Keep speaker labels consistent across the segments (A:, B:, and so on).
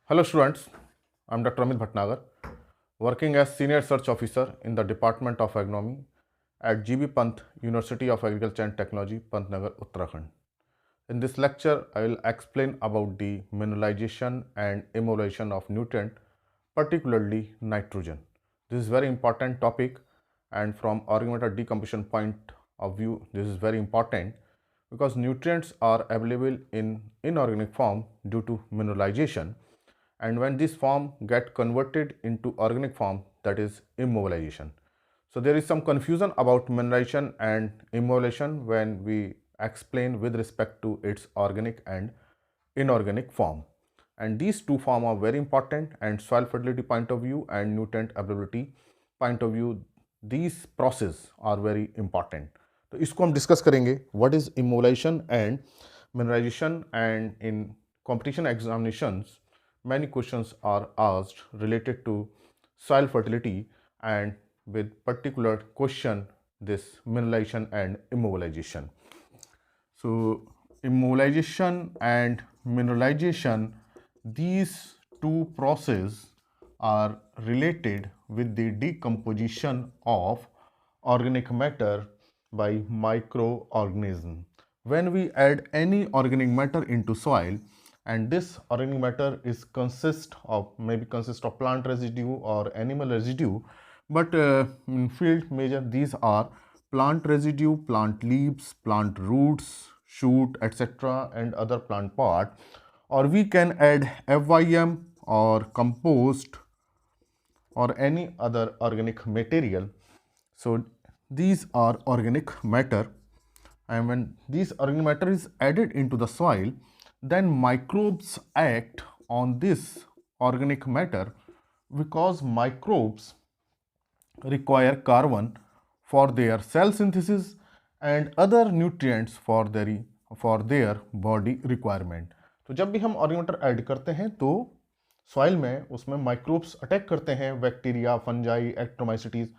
A: Hello students, I am Dr. Amit Bhatnagar, working as Senior Research Officer in the Department of Agronomy at GB Pant University of Agriculture and Technology, Pantnagar, Uttarakhand. In this lecture, I will explain about the mineralization and immobilization of nutrient, particularly nitrogen. This is very important topic, and from organic matter decomposition point of view, this is very important because nutrients are available in inorganic form due to mineralization, and when this form get converted into organic form, that is immobilization. So there is some confusion about mineralization and immobilization when we explain with respect to its organic and inorganic form, and these two forms are very important, and soil fertility point of view and nutrient availability point of view, these process are very important. तो इसको हम discuss करेंगे what is immobilisation and mineralisation, and in competition examinations many questions are asked related to soil fertility, and with particular question this mineralization and immobilization. So immobilization and mineralization, these two processes are related with the decomposition of organic matter by microorganism. When we add any organic matter into soil, and this organic matter is consist of plant residue or animal residue, but in field major these are plant residue, plant leaves, plant roots, shoot, etc., and other plant part, or we can add FYM or compost or any other organic material. So these are organic matter, and when this organic matter is added into the soil, then microbes act on this organic matter, because microbes require carbon for their cell synthesis and other nutrients for their body requirement. तो जब भी हम organic matter add करते हैं तो soil में उसमें microbes attack करते हैं, बैक्टीरिया, फंजाई, एक्टोमाइसिटीज,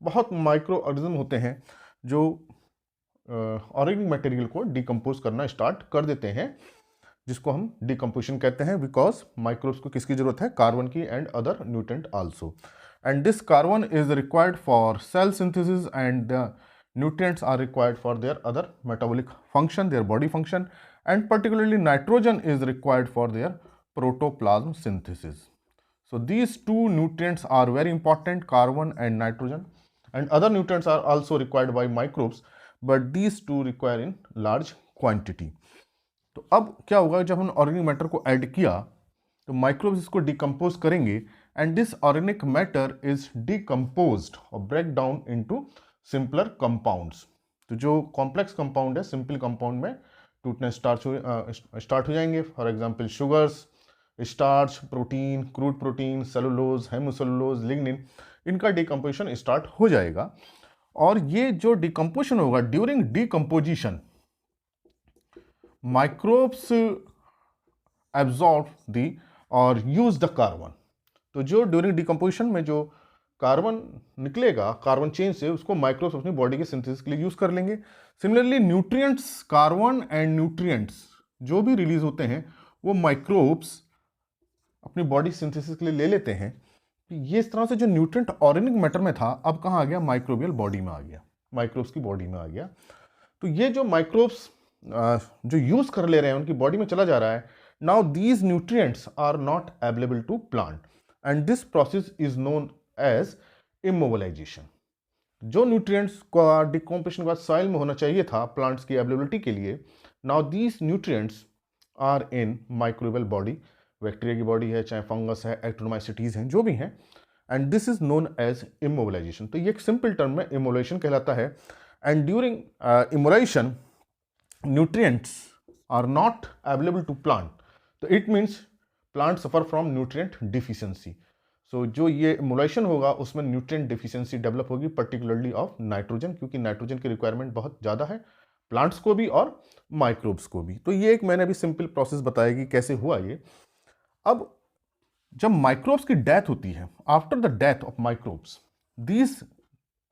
A: बहुत माइक्रो ऑर्गेनिज्म होते हैं जो ऑर्गेनिक मटेरियल को डिकम्पोज करना स्टार्ट कर देते हैं, जिसको हम डिकम्पोजिशन कहते हैं, बिकॉज माइक्रोब्स को किसकी जरूरत है? कार्बन की and other nutrient also, and this carbon is required for cell synthesis, and the nutrients are required for their other metabolic function, their body function, and particularly nitrogen is required for their protoplasm synthesis. So these two nutrients are very important, carbon and nitrogen, and other nutrients are also required by microbes, but these two require in large quantity. तो अब क्या होगा, जब हम organic matter को add किया तो microbes इसको डिकम्पोज करेंगे, and this organic matter is decomposed or break down into simpler compounds. तो जो कॉम्प्लेक्स कंपाउंड है सिंपल कंपाउंड में टूटने स्टार्ट हो जाएंगे. For example sugars, starch, protein, crude protein, cellulose, hemicellulose, lignin, इनका डिकम्पोजिशन स्टार्ट हो जाएगा. और ये जो डिकम्पोजिशन होगा, during decomposition microbes absorb the और यूज द कार्बन. तो जो ड्यूरिंग डिकम्पोजिशन में जो कार्बन निकलेगा कार्बन चेन से, उसको माइक्रोब्स अपनी बॉडी के सिंथेसिस के लिए यूज कर लेंगे. Similarly nutrients, carbon and nutrients जो भी रिलीज होते हैं वो माइक्रोब्स अपनी बॉडी सिंथेसिस के लिए ले लेते हैं. ये इस तरह से जो न्यूट्रिएंट ऑर्गेनिक मैटर में था अब कहाँ आ गया? माइक्रोबियल बॉडी में आ गया, माइक्रोब्स की बॉडी में आ गया. तो ये जो माइक्रोब्स जो यूज कर ले रहे हैं उनकी बॉडी में चला जा रहा है. Now these nutrients are not available to plant, and this process is known as immobilization. जो न्यूट्रिएंट्स का डिकम्पोजिशन के बाद सॉइल में होना चाहिए था प्लांट्स की अवेलेबिलिटी के लिए, now these nutrients are in microbial body, bacteria की बॉडी है, चाहे फंगस है, एक्टोमाइसिटीज हैं, जो भी हैं, and this is known as immobilisation. तो ये एक सिंपल टर्म में इमोबिलाइजेशन कहलाता है. And during immobilisation nutrients are not available to plant, तो it means plant suffer from nutrient deficiency. So जो ये इमोलाइजेशन होगा उसमें न्यूट्रिएंट डिफिशियंसी डेवलप होगी, पर्टिकुलरली ऑफ नाइट्रोजन, क्योंकि नाइट्रोजन की रिक्वायरमेंट बहुत ज़्यादा है प्लांट्स को भी और माइक्रोब्स को भी. तो ये एक मैंने अभी सिंपल प्रोसेस बताया कि कैसे हुआ ये. अब जब माइक्रोब्स की डेथ होती है, after the death of microbes these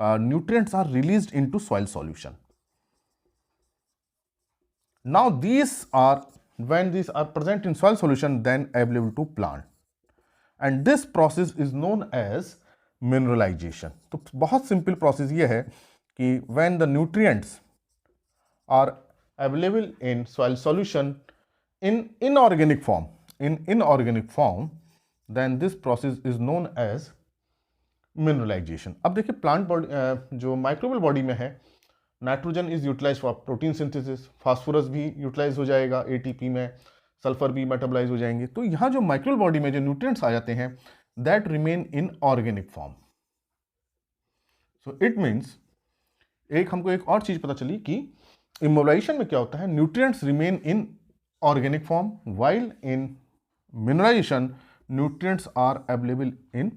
A: nutrients are released into soil solution. Now these are, when these are present in soil solution, then available to plant. And this process is known as mineralisation. तो बहुत simple process ये है कि when the nutrients are available in soil solution in inorganic form, then this process is known as mineralization। अब देखिए plant body जो microbial body में है, nitrogen is utilise for protein synthesis, phosphorus भी utilise हो जाएगा एटीपी में, sulphur भी मेटाबोलाइज हो जाएंगे। तो यहाँ जो माइक्रोबियल बॉडी में जो न्यूट्रिएंट्स आ जाते हैं that remain in organic form. So it means हमको एक और चीज पता चली कि इमोलाइजेशन में क्या होता है, nutrients remain in organic form while in mineralization nutrients are available in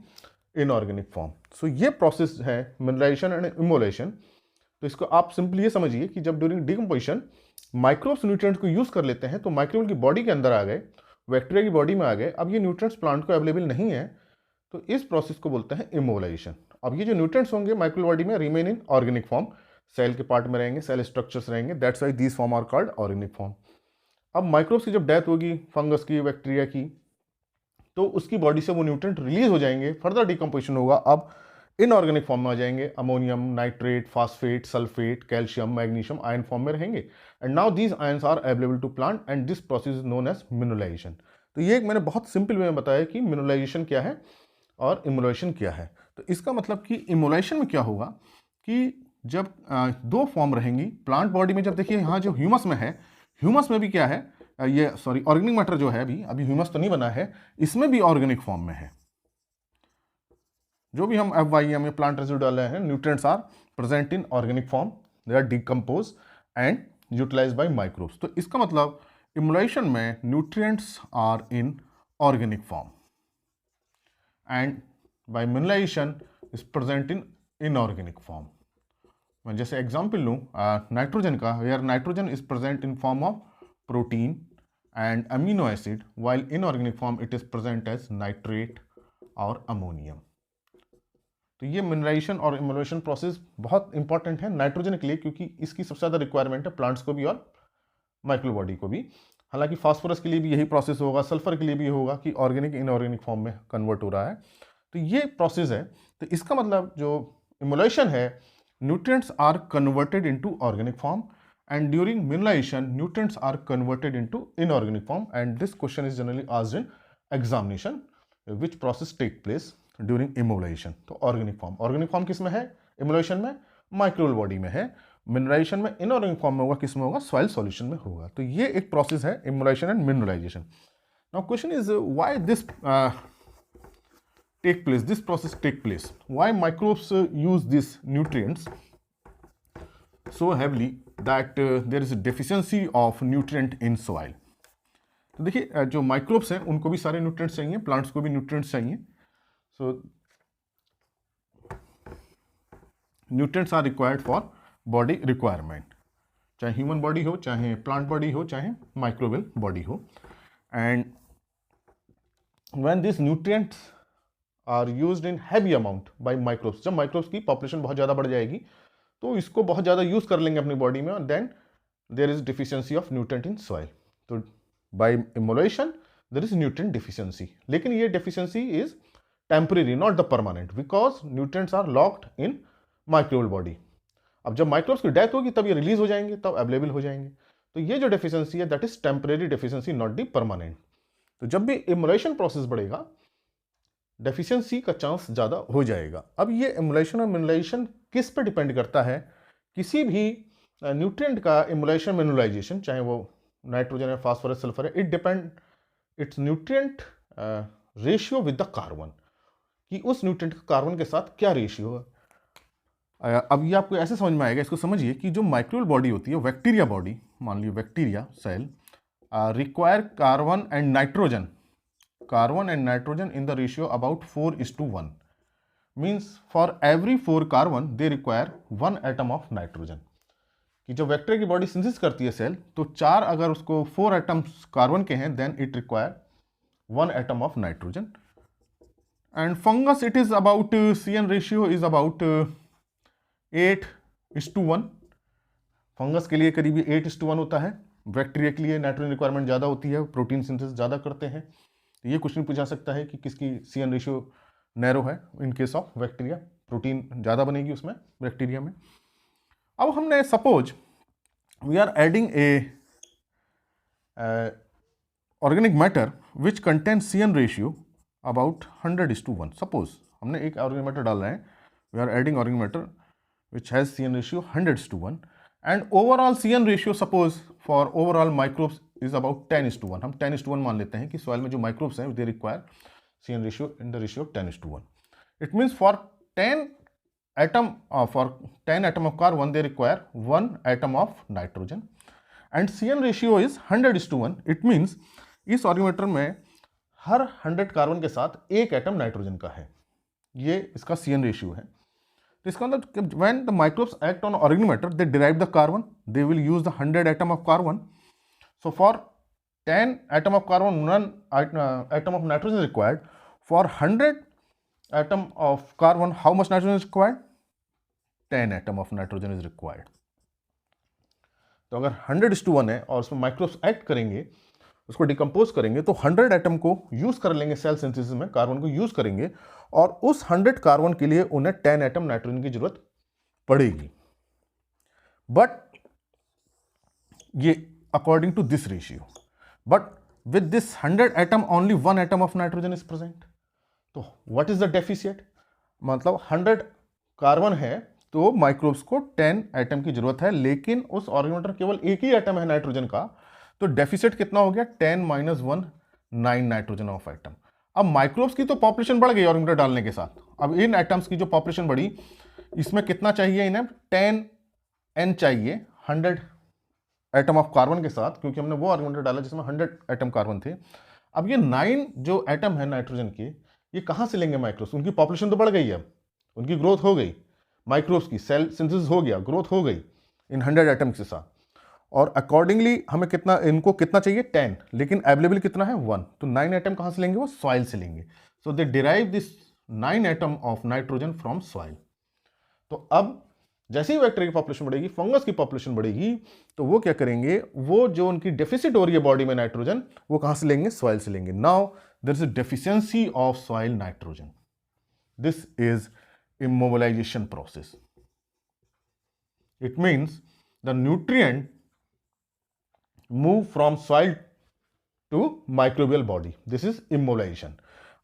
A: inorganic form। so ये प्रोसेस है mineralization एंड इमोलाइजेशन। तो इसको आप सिंपली ये समझिए कि जब ड्यूरिंग डिकम्पोजिशन माइक्रोब्स न्यूट्रिएंट्स को यूज कर लेते हैं तो माइक्रोब की बॉडी के अंदर आ गए, बैक्टीरिया की बॉडी में आ गए, अब ये न्यूट्रिएंट्स प्लांट को अवेलेबल नहीं है, तो इस प्रोसेस को बोलते हैं इमोलाइजेशन। अब ये जो न्यूट्रिएंट्स होंगे माइक्रो बॉडी में remain in organic form, cell के पार्ट में रहेंगे, सेल स्ट्रक्चर्स रहेंगे, that's why these form are called organic form. अब माइक्रोब्स की जब डेथ होगी फंगस की, बैक्टीरिया की, तो उसकी बॉडी से वो न्यूट्रिएंट रिलीज हो जाएंगे, फर्दर डिकम्पोजिशन होगा, अब इनऑर्गेनिक फॉर्म में आ जाएंगे, ammonium, nitrate, phosphate, sulphate, calcium, magnesium ion form में रहेंगे, and now these ions are available to plant and this process is known as mineralisation. तो ये मैंने बहुत सिंपल वे में बताया कि मिनरलाइजेशन क्या है और इमोलाइजेशन क्या है। तो इसका मतलब कि इमोलाइजेशन में क्या होगा कि जब दो फॉर्म रहेंगी प्लांट बॉडी में, जब देखिए यहाँ जो ह्यूमस में है, ह्यूमस में भी क्या है, ये सॉरी ऑर्गेनिक मैटर जो है अभी ह्यूमस तो नहीं बना है, इसमें भी ऑर्गेनिक फॉर्म में है। जो भी हम FYM में प्लांट रेसिड्यू डाल रहे हैं, nutrients are present in organic form, they are decompose and utilised by microbes. तो इसका मतलब इमोलाइजेशन में nutrients are in organic form and by mineralisation is present in inorganic form. मैं जैसे एग्जाम्पल लूँ नाइट्रोजन का, where nitrogen is present in form of protein and amino acid, while inorganic form it is present as nitrate और ammonium. तो ये mineralisation और immobilisation process बहुत important है नाइट्रोजन के लिए, क्योंकि इसकी सबसे ज़्यादा रिक्वायरमेंट है प्लांट्स को भी और माइक्रो बॉडी को भी। हालांकि फास्फोरस के लिए भी यही प्रोसेस होगा, सल्फर के लिए भी होगा कि ऑर्गेनिक इनऑर्गेनिक फॉर्म में कन्वर्ट हो रहा है। तो ये प्रोसेस है। तो इसका मतलब जो इमोलाइजेशन है, nutrients are converted into organic form, and during mineralization nutrients are converted into inorganic form, and this question is generally asked in examination, which process take place during immobilization। तो organic form किस में है, इमोलाइजेशन में, microbial body में है, mineralisation में inorganic form में होगा, किस में होगा, सॉइल सॉल्यूशन में होगा। तो ये एक प्रोसेस है immobilisation and mineralisation. Now question is why this this process take place, why microbes use these nutrients so heavily that there is a deficiency of nutrient in soil। तो देखिए जो microbes हैं उनको भी सारे न्यूट्रिएंट्स चाहिए, plants को भी न्यूट्रिएंट्स चाहिए। So nutrients are required for body requirement, चाहे ह्यूमन बॉडी हो, चाहे प्लांट बॉडी हो, चाहे माइक्रोबियल बॉडी हो। And when this nutrients are used in heavy amount by microbes, जब माइक्रोब्स की पॉपुलेशन बहुत ज़्यादा बढ़ जाएगी तो इसको बहुत ज़्यादा यूज़ कर लेंगे अपनी बॉडी में, then there is deficiency of nutrient in soil. तो by immobilisation there is nutrient deficiency, लेकिन ये deficiency is temporary not the permanent, because nutrients are locked in microbial body. अब जब माइक्रोब्स की डेथ होगी तब ये रिलीज हो जाएंगे, तब अवेलेबल हो जाएंगे। तो ये जो डेफिशिएंसी है that is temporary deficiency, not the permanent. तो जब भी इमोलाइजेशन प्रोसेस बढ़ेगा डेफिशिएंसी का चांस ज़्यादा हो जाएगा। अब ये इमोलाइजेशन और मिनरलाइजेशन किस पे डिपेंड करता है, किसी भी न्यूट्रिएंट का इमोलाइजेशन मिनरलाइजेशन, चाहे वो नाइट्रोजन है, फास्फोरस, सल्फर है, it depend it's nutrient ratio with the carbon, कि उस न्यूट्रिएंट का कार्बन के साथ क्या रेशियो है। अब ये आपको ऐसे समझ में आएगा, इसको समझिए कि जो माइक्रोबियल बॉडी होती है, बैक्टीरिया बॉडी, मान लीजिए bacteria cell require carbon and nitrogen in the ratio about 4:1, means for every 4 carbon they require 1 atom of nitrogen। कि जब बैक्टीरिया की बॉडी सिंथेसिस करती है सेल, तो 4 अगर उसको 4 एटम्स कार्बन के हैं, then it require 1 atom of nitrogen। And fungus it is about CN ratio is about 8:1। Fungus के लिए करीब 8:1 होता है। बैक्टीरिया के लिए नाइट्रोजन रिक्वायरमेंट ज़्यादा होती है, प्रोटीन सिंथेसिस ज़्यादा करते हैं। तो ये क्वेश्चन पूछा सकता है कि किसकी CN रेशियो नैरो है in case of bacteria, protein ज़्यादा बनेगी उसमें बैक्टीरिया में। अब हमने suppose we are adding a organic matter which contain CN ratio about 100:1। Suppose हमने एक ऑर्गेनिक मैटर डाल रहे हैं, we are adding organic matter which has CN ratio 100:1 and overall CN ratio suppose for overall microbes is about 10:1। हम 10:1 मान लेते हैं कि सॉइल में जो माइक्रोब्स हैं they require CN ratio in the ratio 10:1। It means for 10 atom of carbon they require 1 atom of nitrogen and CN ratio is 100:1। it means इस organic में हर 100 कार्बन के साथ एक एटम नाइट्रोजन का है, ये इसका CN रेशियो है। तो इसका मतलब when the microbes act on organic matter they derive the carbon, they will use the 100 atom of carbon. So for 10 atom of carbon 1 atom of nitrogen is required. For 100 atom of carbon how much nitrogen is required? 10 atom of nitrogen is required. तो अगर 100:1 है और उसमें microbes act करेंगे, उसको decompose करेंगे, तो 100 atom को यूज कर लेंगे सेल सिंथेसिस में, कार्बन को यूज करेंगे और उस 100 कार्बन के लिए उन्हें 10 एटम नाइट्रोजन की जरूरत पड़ेगी। बट ये according to this ratio, but with this 100 atom only 1 atom of nitrogen is present. तो व्हाट इज द डेफिशिएट? मतलब 100 कार्बन है तो माइक्रोब्स को 10 एटम की जरूरत है, लेकिन उस ऑर्गेनिक में केवल एक ही एटम है नाइट्रोजन का, तो डेफिसिट कितना हो गया? 10 - 1 9 नाइट्रोजन ऑफ एटम। अब माइक्रोब्स की तो पॉपुलेशन बढ़ गई ऑर्गेनिक डालने के साथ, अब इन एटम्स की जो पॉपुलेशन बढ़ी, इसमें कितना चाहिए इन्हें? 10 N चाहिए 100 एटम ऑफ कार्बन के साथ, क्योंकि हमने वो ऑर्गेनिक डाला जिसमें 100 एटम कार्बन थे। अब ये 9 जो एटम है नाइट्रोजन के, ये कहां से लेंगे माइक्रोब्स? उनकी पॉपुलेशन तो बढ़ गई है, अब उनकी ग्रोथ हो गई, माइक्रोब्स की सेल सिंथेसिस हो गया, ग्रोथ हो गई इन 100 एटम्स के साथ, और अकॉर्डिंगली हमें कितना, इनको कितना चाहिए? 10, लेकिन अवेलेबल कितना है? 1। तो 9 एटम कहां से लेंगे? वो सॉइल से लेंगे। So they derive this 9 atom of nitrogen from soil. तो अब जैसे ही बैक्टीरिया की पॉपुलेशन बढ़ेगी, फंगस की पॉपुलेशन बढ़ेगी, तो वो क्या करेंगे? वो जो उनकी डेफिसिट हो रही है बॉडी में नाइट्रोजन, वो कहां से लेंगे? सॉइल से लेंगे। Now there is a deficiency of soil nitrogen, this is immobilization process. It means the nutrient move from soil to microbial body. This is immobilization.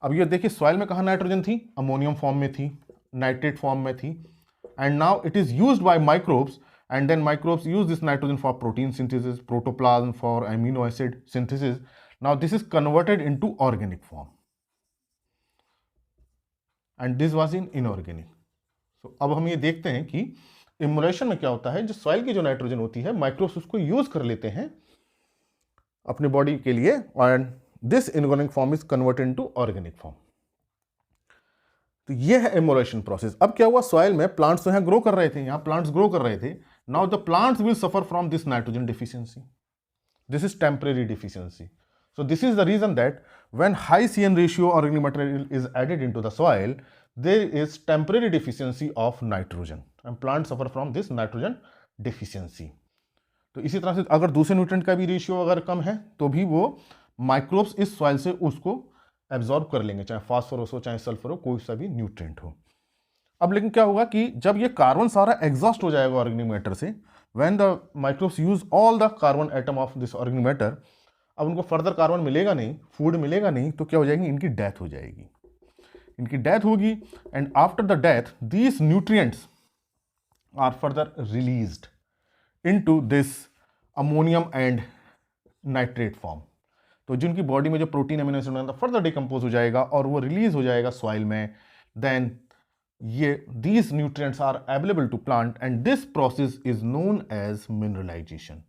A: अब ये देखिए सॉइल में कहाँ नाइट्रोजन थी? अमोनियम फॉर्म में थी, नाइट्रेट फॉर्म में थी, and now it is used by microbes, and then microbes use this nitrogen for protein synthesis, protoplasm for amino acid synthesis. Now this is converted into organic form and this was in inorganic. So अब हम ये देखते हैं कि emulation में क्या होता है. जो सॉइल की जो नाइट्रोजन होती है, माइक्रोब्स उसको यूज कर लेते हैं अपने बॉडी के लिए, and this inorganic form is converted into organic form. तो ये है इम्यूलेशन प्रोसेस. अब क्या हुआ, सॉइल में प्लांट्स तो यहाँ ग्रो कर रहे थे, यहाँ प्लांट्स ग्रो कर रहे थे. Now the plants will suffer from this nitrogen deficiency. This is temporary deficiency. So this is the reason that when high CN ratio organic material is added into the soil, there is temporary deficiency of nitrogen and plants suffer from this nitrogen deficiency. तो इसी तरह से अगर दूसरे nutrient का भी ratio अगर कम है तो भी वो माइक्रोब्स इस सॉइल से उसको एब्जॉर्ब कर लेंगे, चाहे फास्फोरस हो चाहे सल्फर हो, कोई सा भी न्यूट्रिएंट हो. अब लेकिन क्या होगा कि जब ये कार्बन सारा एग्जॉस्ट हो जाएगा ऑर्गेनिक मैटर से, when the microbes use all the carbon atom of this organic matter, अब उनको फर्दर कार्बन मिलेगा नहीं, फूड मिलेगा नहीं, तो क्या हो जाएगी, इनकी डेथ हो जाएगी. इनकी डेथ होगी and after the death these nutrients are further released into this ammonium and nitrate form. तो जिनकी बॉडी में जो प्रोटीन अमीनो एसिड होता है फर्दर डिकम्पोज हो जाएगा और वो रिलीज हो जाएगा सॉइल में. देन ये these nutrients are available to plant and this process is known as mineralisation.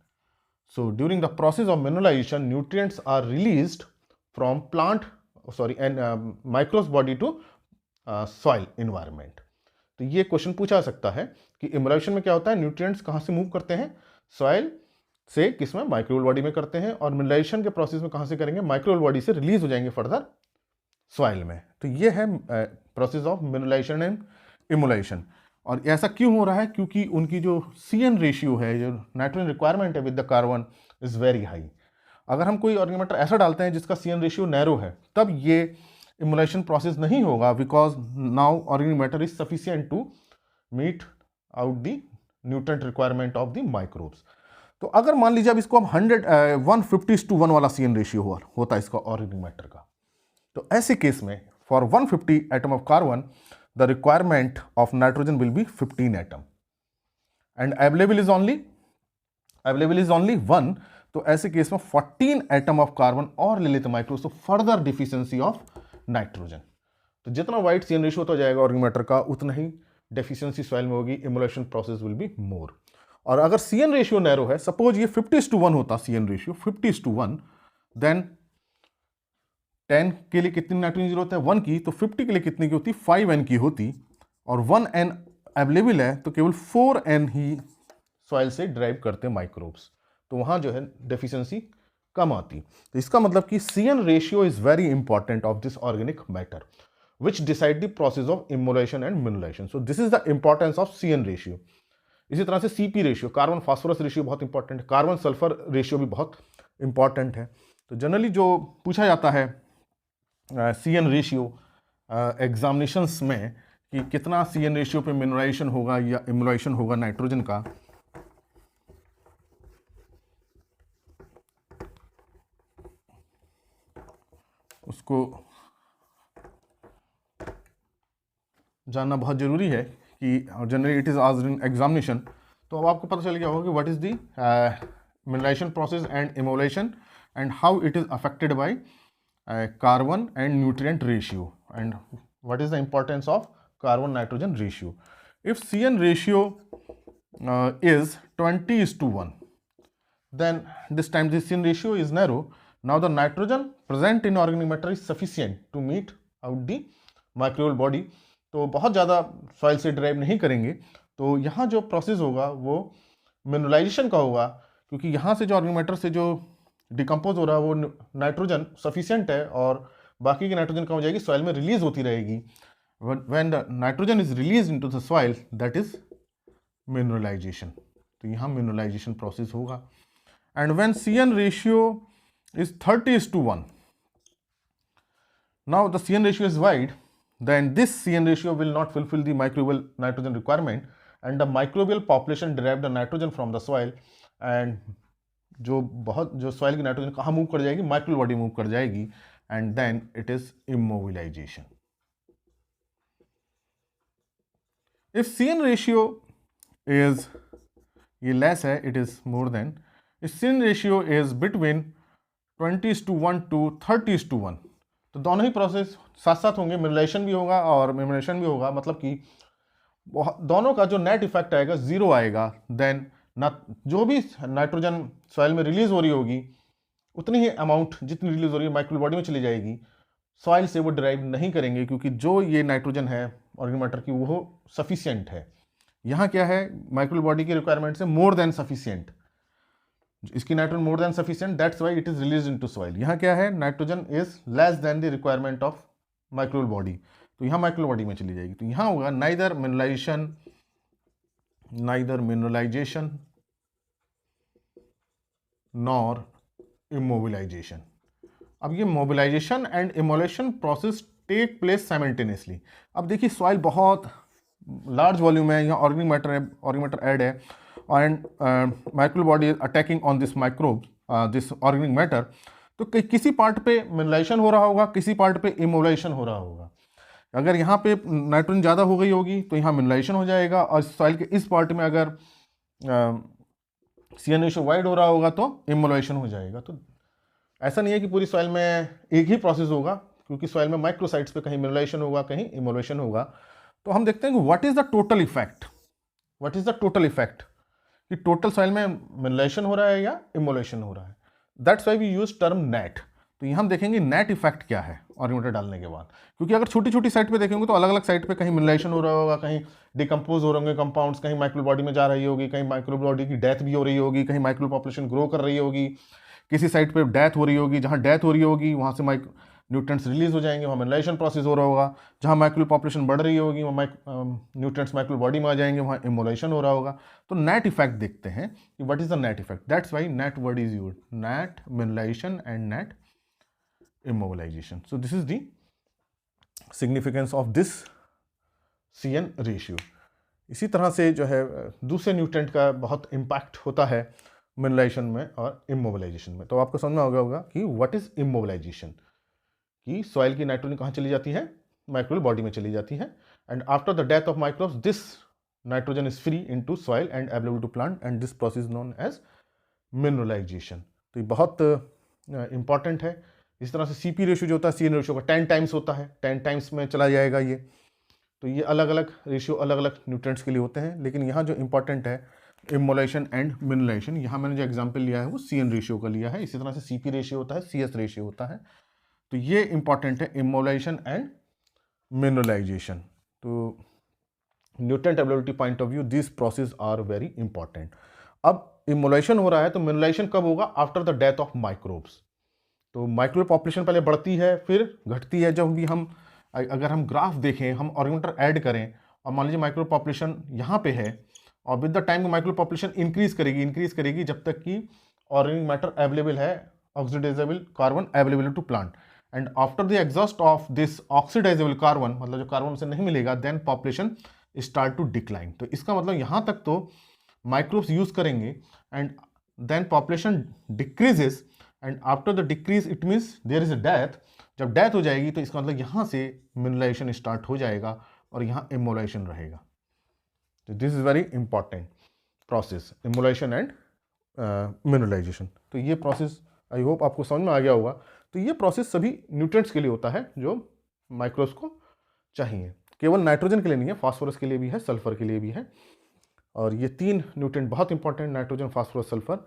A: So during the process of mineralization, nutrients are released from microbes body to soil environment. तो ये question पूछा सकता है कि emulation में क्या होता है, न्यूट्रिएंट्स कहाँ से मूव करते हैं, सॉइल से किसमें, माइक्रोबियल बॉडी में करते हैं, और मिनरलाइजेशन के प्रोसेस में कहाँ से करेंगे, माइक्रोबियल बॉडी से रिलीज हो जाएंगे फर्दर सॉइल में. तो ये है process of mineralisation and immobilisation. और ऐसा क्यों हो रहा है, क्योंकि उनकी जो CN रेशियो है, जो नाइट्रोजन रिक्वायरमेंट है with the carbon is very high. अगर हम कोई ऑर्गेनिक मैटर ऐसा डालते हैं जिसका CN रेशियो नैरो है, तब ये इमुलेशन प्रोसेस नहीं होगा, because now organic matter is sufficient to meet out the nutrient requirement of the microbes. तो अगर मान लीजिए अब इसको हम 150:1 वाला CN रेशियो होता है इसका ऑर्गेनिक मैटर का, तो ऐसे केस में for 150 atom of carbon the requirement of nitrogen will B 15 atom and available is only 1। तो ऐसे केस में 14 एटम ऑफ कार्बन और ले लेते माइक्रोब्स, तो फर्दर डिफिशियंसी ऑफ नाइट्रोजन। तो जितना वाइड CN रेशियो होता जाएगा ऑर्गेनिक मैटर का, उतना ही डेफिशिएंसी सॉइल में होगी, emulation process will be more. और अगर CN रेशियो नैरो है, सपोज ये 50:1 होता CN रेशियो 50:1, देन 10 के लिए कितनी नाइट्रोजन जरूरत है 1 की, तो 50 के लिए कितनी की होती 5N की होती, और 1N अवेलेबल है तो केवल 4N ही सॉइल से ड्राइव करते हैं माइक्रोब्स, तो वहां जो है डेफिशिएंसी कम आती। तो इसका मतलब कि CN ratio is very important of this organic matter which decide the process of immobilisation and mineralisation. So this is the importance of CN ratio. इसी तरह से CP ratio, carbon phosphorus ratio बहुत important है, carbon sulphur ratio भी बहुत important है। तो generally जो पूछा जाता है CN रेशियो एग्जामिनेशंस में कि कितना CN रेशियो पे मिनरलाइजेशन होगा या इमुलेशन होगा नाइट्रोजन का, उसको जानना बहुत जरूरी है कि generally it is asked in examination. तो अब आपको पता चल गया होगा कि what is the mineralisation process and immobilisation and how it is affected by carbon and nutrient ratio and what is the importance of carbon nitrogen ratio. If CN ratio is 20:1, then this time the CN ratio is narrow. Now the nitrogen present in organic matter is sufficient to meet out the microbial body. तो बहुत ज़्यादा soil से drive नहीं करेंगे, तो यहाँ जो process होगा वो मिनरलाइजेशन का होगा, क्योंकि यहाँ से जो ऑर्गेनिक मैटर से जो डिकम्पोज हो रहा है वो नाइट्रोजन सफिशियंट है और बाकी की नाइट्रोजन कम हो जाएगी, सॉइल में रिलीज होती रहेगी। When the nitrogen is release into the soil, that is mineralisation. तो यहाँ मिनरलाइजेशन प्रोसेस होगा। And when CN ratio is 30:1, now the CN ratio is wide, then this CN ratio will not fulfill the microbial nitrogen requirement and the microbial population derive the nitrogen from the soil, and जो soil की nitrogen कहाँ move कर जाएगी, microbial body move कर जाएगी, and then it is immobilization. If CN ratio is ये less है, it is more than, if CN ratio is between 20:1 to 30:1, तो दोनों ही प्रोसेस साथ साथ होंगे, मिनरलाइजेशन भी होगा और मिनरलाइजेशन भी होगा, मतलब कि दोनों का जो नेट इफेक्ट आएगा 0 आएगा। देन ना जो भी नाइट्रोजन सॉइल में रिलीज हो रही होगी उतनी ही अमाउंट जितनी रिलीज हो रही है माइक्रोबियल बॉडी में चली जाएगी, सॉइल से वो ड्राइव नहीं करेंगे, क्योंकि जो ये नाइट्रोजन है ऑर्गेनिक मैटर की वो सफिशियंट है। यहाँ क्या है, माइक्रोबियल बॉडी की रिक्वायरमेंट से मोर देन सफिशियंट, इसकी nitrogen more than sufficient, that's why it is release into soil. यहाँ क्या है, nitrogen is less than the requirement of microbial body, तो यहाँ माइक्रोबियल बॉडी में चली जाएगी। तो यहाँ होगा नाइदर मिनरलाइजेशन नॉर इमोबिलाइजेशन। अब ये mobilisation and immobilisation process take place simultaneously. अब देखिए सॉइल बहुत लार्ज वॉल्यूम है, यहाँ ऑर्गेनिक मैटर ऐड है and microbial body is attacking on this microbe, this organic matter, तो किसी पार्ट पे मिनरलाइजेशन हो रहा होगा, किसी पार्ट पे इमोबिलाइजेशन हो रहा होगा। अगर यहाँ पे नाइट्रोजन ज़्यादा हो गई होगी तो यहाँ मिनरलाइजेशन हो जाएगा, और सॉइल के इस पार्ट में अगर CN रेशियो वाइड हो रहा होगा तो इमोबिलाइजेशन हो जाएगा। तो ऐसा नहीं है कि पूरी सॉइल में एक ही प्रोसेस होगा, क्योंकि सॉइल में माइक्रोसाइट्स पे कहीं मिनरलाइजेशन होगा, कहीं इमोबिलाइजेशन होगा। तो हम देखते हैं कि what is the total effect, कि टोटल सॉइल में मिनरलाइजेशन हो रहा है या इमोलेशन हो रहा है। That's why we use term net. तो यहाँ हम देखेंगे नेट इफेक्ट क्या है ऑर्गेनिक मैटर डालने के बाद, क्योंकि अगर छोटी छोटी साइट पे देखेंगे तो अलग अलग साइट पे कहीं मिनरलाइजेशन हो रहा होगा, कहीं डिकम्पोज हो रहे होंगे कंपाउंड्स, कहीं माइक्रोबियल बॉडी में जा रही होगी, कहीं माइक्रोबियल बॉडी की डेथ भी हो रही होगी, कहीं माइक्रोबियल पॉपुलेशन ग्रो कर रही होगी, किसी साइट पर डेथ हो रही होगी, जहाँ डेथ हो रही होगी वहाँ से न्यूट्रिएंट्स रिलीज हो जाएंगे, वहाँ मिनरलाइजेशन प्रोसेस हो रहा होगा। जहाँ माइक्रोल पॉपुलेशन बढ़ रही होगी वहाँ न्यूट्रिएंट्स माइक्रोल बॉडी में आ जाएंगे, वहाँ इमोलाइजेशन हो रहा होगा। तो नेट इफेक्ट देखते हैं कि what is the net effect, that's why net word is used, net mineralisation and net immobilization. So this is the significance of this CN ratio. इसी तरह से जो है दूसरे न्यूट्रेंट का बहुत इम्पैक्ट होता है मिनरलाइजेशन में और इमोबिलाइजेशन में। तो आपको समझ में होगा कि व्हाट इज इमोबिलाइजेशन, कि सॉइल की नाइट्रोजन कहाँ चली जाती है, माइक्रोबियल बॉडी में चली जाती है, and after the death of microbes this nitrogen is free into soil and available to plant, and this process known as mineralisation. तो ये बहुत इंपॉर्टेंट है। इस तरह से सीपी रेशियो जो होता है CN रेशियो का 10 टाइम्स होता है, 10 टाइम्स में चला जाएगा ये। तो ये अलग अलग रेशियो अलग अलग न्यूट्रिएंट्स के लिए होते हैं, लेकिन यहाँ जो इंपॉर्टेंट है इमोलाइजेशन एंड मिनरलाइजेशन, यहाँ मैंने जो एग्जांपल लिया है वो CN रेशियो का लिया है। इसी तरह से CP रेशियो होता है, CS रेशियो होता है। तो ये इंपॉर्टेंट है, इमोलाइजेशन एंड मिनरलाइजेशन। तो nutrient availability point of view this process are very important. अब इमोलाइजेशन हो रहा है तो मिनरलाइजेशन कब होगा, after the death of microbes. तो माइक्रोब पॉपुलेशन पहले बढ़ती है फिर घटती है। जब भी हम अगर हम ग्राफ देखें, हम ऑर्गेनोमीटर ऐड करें और मान लीजिए माइक्रोब पॉपुलेशन यहाँ पे है, और with the time microbe population increase करेगी जब तक कि ऑर्गेनिक मैटर अवेलेबल है, oxidizable carbon available to plant, and after the exhaust of this oxidizable carbon, मतलब जो कार्बन से नहीं मिलेगा, देन पॉपुलेशन स्टार्ट टू डिक्लाइन। तो इसका मतलब यहाँ तक तो माइक्रोब्स यूज करेंगे and then population decreases, and after the decrease it means there is a death. जब डेथ हो जाएगी तो इसका मतलब यहाँ से मिनरलाइजेशन स्टार्ट हो जाएगा और यहाँ इमोलाइजेशन रहेगा। तो this is very important process, immobilisation and mineralisation. तो ये प्रोसेस आई होप आपको समझ में आ गया होगा। तो ये प्रोसेस सभी न्यूट्रिएंट्स के लिए होता है जो माइक्रोब्स को चाहिए, केवल नाइट्रोजन के लिए नहीं है, फास्फोरस के लिए भी है, सल्फर के लिए भी है। और ये 3 न्यूट्रिएंट बहुत इंपॉर्टेंट, नाइट्रोजन, फास्फोरस, सल्फर,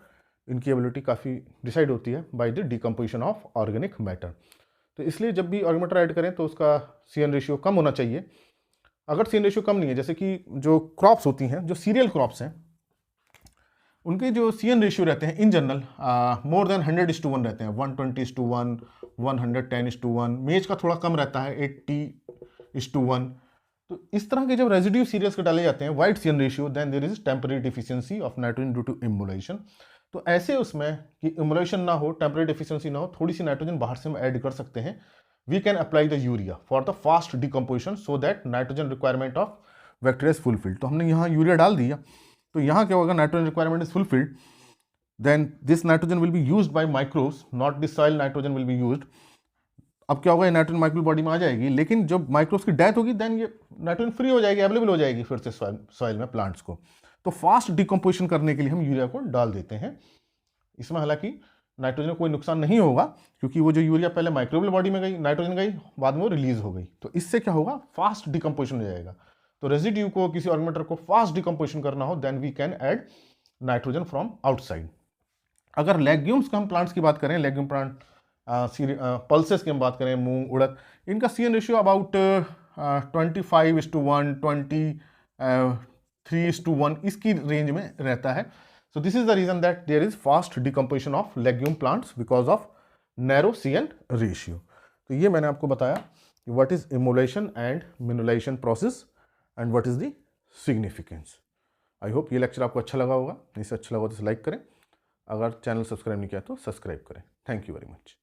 A: इनकी एबिलिटी काफ़ी डिसाइड होती है by the decomposition of organic matter. तो इसलिए जब भी ऑर्गेनिक मैटर ऐड करें तो उसका CN रेशियो कम होना चाहिए। अगर CN रेशियो कम नहीं है, जैसे कि जो क्रॉप्स होती हैं, जो सीरियल क्रॉप्स हैं, उनके जो CN रेशियो रहते हैं इन जनरल मोर देन 100:1 रहते हैं, 120:1, 110:1। मेज का थोड़ा कम रहता है, 80:1। तो इस तरह के जब रेजिड्यू सीरियल्स के डाले जाते हैं wide CN ratio, then there is temporary deficiency of nitrogen due to immobilisation. तो ऐसे उसमें कि इमोलाइजेशन ना हो, टेम्परेरी डिफिशियंसी ना हो, थोड़ी सी नाइट्रोजन बाहर से हम ऐड कर सकते हैं। We can apply the urea for the fast decomposition so that nitrogen requirement of bacteria is fulfilled. तो हमने यहाँ यूरिया डाल दिया, तो यहाँ क्या होगा, nitrogen requirement is fulfilled, then this nitrogen will be used by microbes, not this soil nitrogen will be used. अब क्या होगा, नाइट्रोजन माइक्रोबियल बॉडी में आ जाएगी, लेकिन जब माइक्रोब्स की डेथ होगी देन ये नाइट्रोजन फ्री हो जाएगी, अवेलेबल हो जाएगी फिर से सॉइल में प्लांट्स को। तो फास्ट डिकम्पोजिशन करने के लिए हम यूरिया को डाल देते हैं। इसमें हालांकि नाइट्रोजन को कोई नुकसान नहीं होगा, क्योंकि वो जो यूरिया पहले माइक्रोबियल बॉडी में गई, नाइट्रोजन गई, बाद में वो रिलीज हो गई। तो इससे क्या होगा, फास्ट डिकम्पोजिशन हो जाएगा। तो रेजिड्यू को, किसी ऑर्गेनिक को फास्ट डिकम्पोजिशन करना हो, then we can add nitrogen from outside. अगर लेग्यूम्स का हम प्लांट्स की बात करें, लेग्यूम प्लांट, पल्सेस की हम बात करें, मूंग, उड़द, इनका CN रेशियो अबाउट 25:1, 23:1 इसकी रेंज में रहता है। So this is the reason that there is fast decomposition of legume plants because of narrow CN ratio. तो ये मैंने आपको बताया कि what is immolation and mineralization process and what is the significance. I hope ये lecture आपको अच्छा लगा होगा। इससे अच्छा लगा तो लाइक करें, अगर चैनल सब्सक्राइब नहीं किया तो सब्सक्राइब करें। Thank you very much.